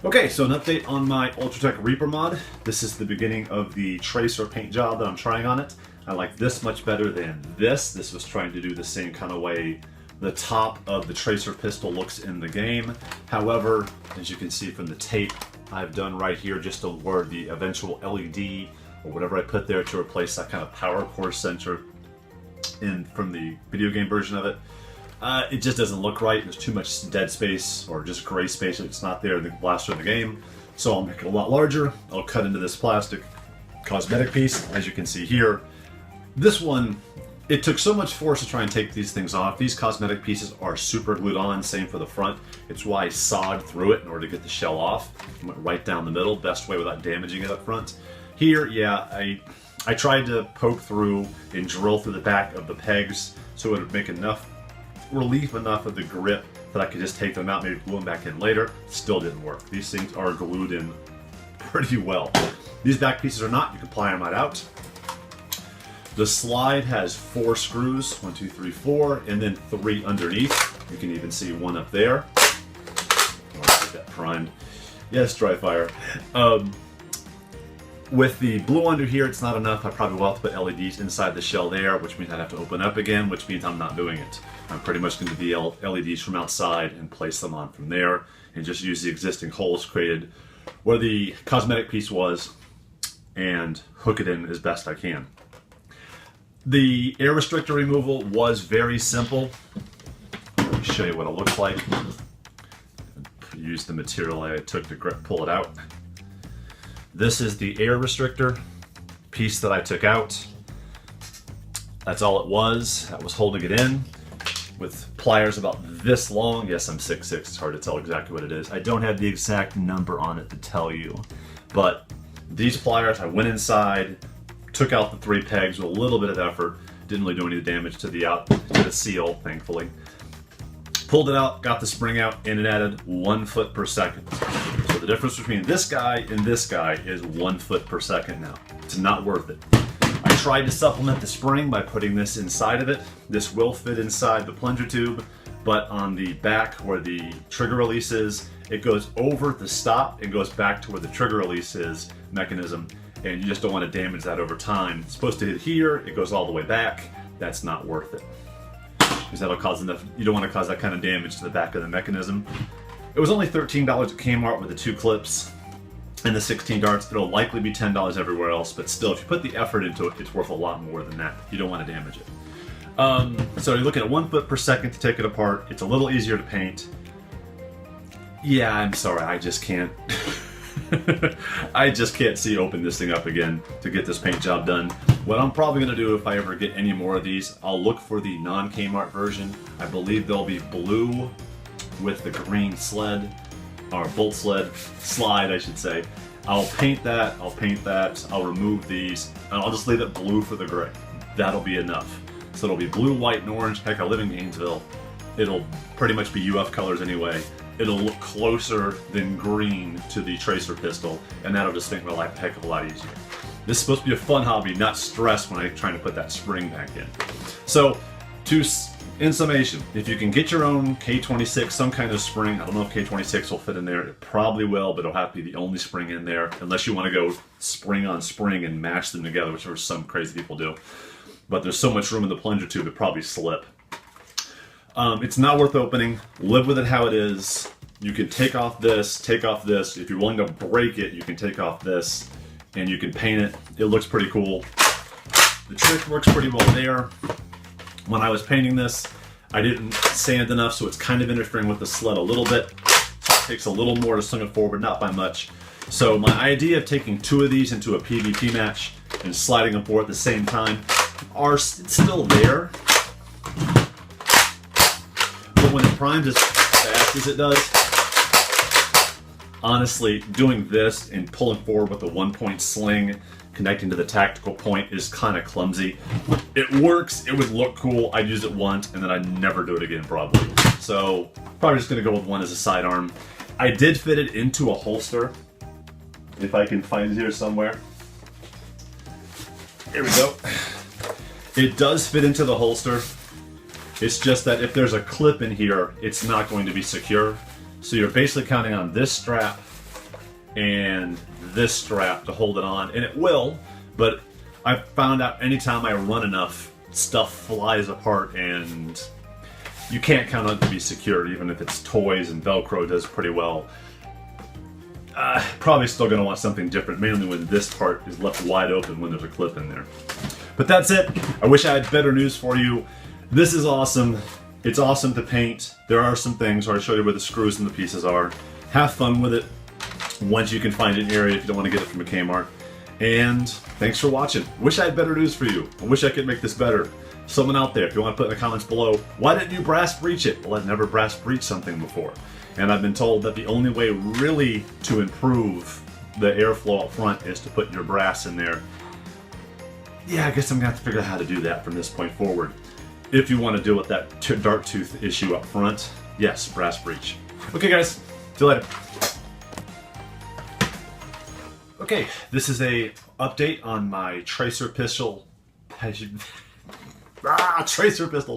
Okay, so an update on my Tek Reaper mod. This is the beginning of the tracer paint job that I'm trying on it. I like this much better than this. This was trying to do the same kind of way the top of the tracer pistol looks in the game. However, as you can see from the tape I've done right here, just to where the eventual LED or whatever I put there to replace that kind of power core sensor from the video game version of it. It just doesn't look right. There's too much dead space or just gray space if it's not there in the blaster of the game. So I'll make it a lot larger. I'll cut into this plastic cosmetic piece, as you can see here. This one, it took so much force to try and take these things off. These cosmetic pieces are super glued on, same for the front. It's why I sawed through it in order to get the shell off. I went right down the middle, best way without damaging it up front. Here, yeah, I tried to poke through and drill through the back of the pegs so it would make enough relief enough of the grip that I could just take them out, maybe glue them back in later. Still didn't work. These things are glued in pretty well. These back pieces are not. You can pry them right out. The slide has 4 screws, 1, 2, 3, 4, and then 3 underneath. You can even see one up there. I'll get that primed. Yes, dry fire. With the blue under here, it's not enough. I probably will have to put LEDs inside the shell there, which means I'd have to open up again, which means I'm not doing it. I'm pretty much going to do the LEDs from outside and place them on from there, and just use the existing holes created where the cosmetic piece was and hook it in as best I can. The air restrictor removal was very simple. Let me show you what it looks like. Use the material I took to pull it out. This is the air restrictor piece that I took out. That's all it was. That was holding it in with pliers about this long. Yes, I'm 6'6", it's hard to tell exactly what it is. I don't have the exact number on it to tell you, but these pliers, I went inside, took out the 3 pegs with a little bit of effort, didn't really do any damage to the seal, thankfully. Pulled it out, got the spring out, and it added 1 foot per second. So the difference between this guy and this guy is 1 foot per second now. It's not worth it. I tried to supplement the spring by putting this inside of it. This will fit inside the plunger tube, but on the back where the trigger release is, it goes over the stop and goes back to where the trigger release is mechanism, and you just don't want to damage that over time. It's supposed to hit here, it goes all the way back. That's not worth it, because that'll cause enough. You don't want to cause that kind of damage to the back of the mechanism. It was only $13 at Kmart with the 2 clips and the 16 darts. It'll likely be $10 everywhere else, but still, if you put the effort into it, it's worth a lot more than that. You don't want to damage it. So you're looking at 1 foot per second to take it apart. It's a little easier to paint. Yeah, I'm sorry, I just can't. I just can't see open this thing up again to get this paint job done. What I'm probably going to do if I ever get any more of these, I'll look for the non-Kmart version. I believe they'll be blue with the green sled, or bolt slide I should say. I'll paint that, I'll remove these, and I'll just leave it blue for the gray. That'll be enough. So it'll be blue, white, and orange. Heck, I live in Gainesville. It'll pretty much be UF colors anyway. It'll look closer than green to the tracer pistol, and that'll just make my life a heck of a lot easier. This is supposed to be a fun hobby, not stress when I'm trying to put that spring back in. So, in summation, if you can get your own K26, some kind of spring, I don't know if K26 will fit in there, it probably will, but it'll have to be the only spring in there, unless you want to go spring on spring and match them together, which are some crazy people do. But there's so much room in the plunger tube, it'd probably slip. It's not worth opening. Live with it how it is. You can take off this. If you're willing to break it, you can take off this and you can paint it. It looks pretty cool. The trick works pretty well there. When I was painting this, I didn't sand enough, so it's kind of interfering with the sled a little bit. It takes a little more to swing it forward, not by much. So my idea of taking 2 of these into a PvP match and sliding them forward at the same time are still there. But when it primes as fast as it does, honestly, doing this and pulling forward with a 1-point sling connecting to the tactical point is kind of clumsy. It works, it would look cool, I'd use it once, and then I'd never do it again probably. So, probably just going to go with one as a sidearm. I did fit it into a holster, if I can find it here somewhere. Here we go. It does fit into the holster. It's just that if there's a clip in here, it's not going to be secure. So you're basically counting on this strap and this strap to hold it on, and it will, but I found out anytime I run enough, stuff flies apart and you can't count on it to be secure, even if it's toys, and Velcro does pretty well. Probably still going to want something different, mainly when this part is left wide open when there's a clip in there. But that's it. I wish I had better news for you. This is awesome. It's awesome to paint. There are some things where I show you where the screws and the pieces are. Have fun with it once you can find an area if you don't want to get it from a Kmart. And thanks for watching. Wish I had better news for you. I wish I could make this better. Someone out there, if you want to put in the comments below, why didn't you brass breech it? Well, I've never brass breached something before. And I've been told that the only way really to improve the airflow up front is to put your brass in there. Yeah, I guess I'm going to have to figure out how to do that from this point forward. If you want to deal with that dark tooth issue up front, yes, brass breech. Okay guys, see you later. Okay, this is a update on my tracer pistol. Tracer pistol.